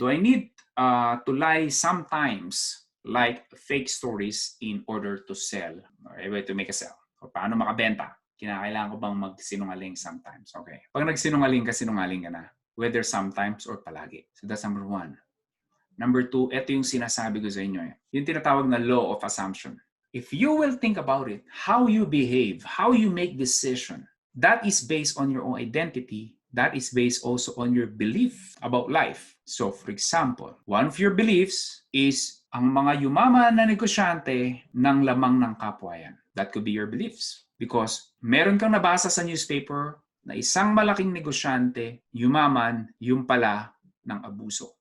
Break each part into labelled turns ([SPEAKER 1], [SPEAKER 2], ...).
[SPEAKER 1] do I need to lie sometimes, like fake stories, in order to sell or to make a sell? O paano makabenta? Kinakailangan ko bang magsinungaling sometimes? Okay. Pag nagsinungaling ka na. Whether sometimes or palagi. So that's number 1. Number 2, ito yung sinasabi ko sa inyo. Yung tinatawag na law of assumption. If you will think about it, how you behave, how you make decision, that is based on your own identity. That is based also on your belief about life. So for example, one of your beliefs is ang mga yumaman na negosyante ng lamang ng kapwa yan. That could be your beliefs. Because meron kang nabasa sa newspaper na isang malaking negosyante, yumaman, yung pala ng abuso.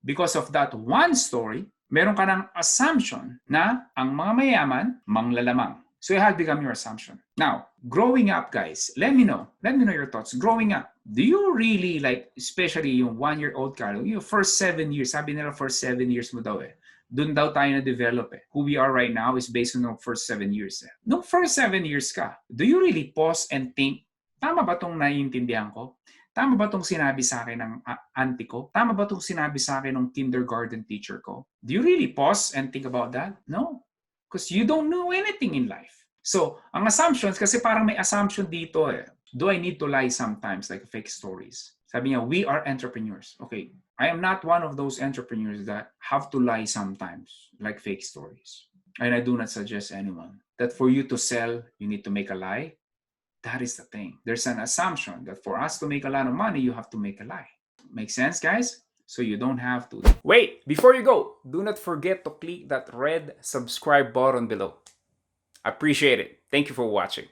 [SPEAKER 1] Because of that one story, meron ka ng assumption na ang mga mayaman, manglalamang. So it has become your assumption. Now, growing up, guys, let me know your thoughts. Growing up, do you really like, especially yung 1-year-old ka, yung first 7 years, sabi nila first 7 years mo daw Doon daw tayo na-develop Who we are right now is based on the first 7 years Nung first 7 years ka, do you really pause and think, tama ba itong naiintindihan ko? Tama ba itong sinabi sa akin ng auntie ko? Tama ba itong sinabi sa akin ng kindergarten teacher ko? Do you really pause and think about that? No. Because you don't know anything in life. So, ang assumptions, kasi parang may assumption dito Do I need to lie sometimes, like fake stories? Sabi niya, we are entrepreneurs. Okay, I am not one of those entrepreneurs that have to lie sometimes, like fake stories. And I do not suggest anyone that for you to sell, you need to make a lie. That is the thing. There's an assumption that for us to make a lot of money, you have to make a lie. Make sense, guys? So you don't have to. Wait, before you go, do not forget to click that red subscribe button below. Appreciate it. Thank you for watching.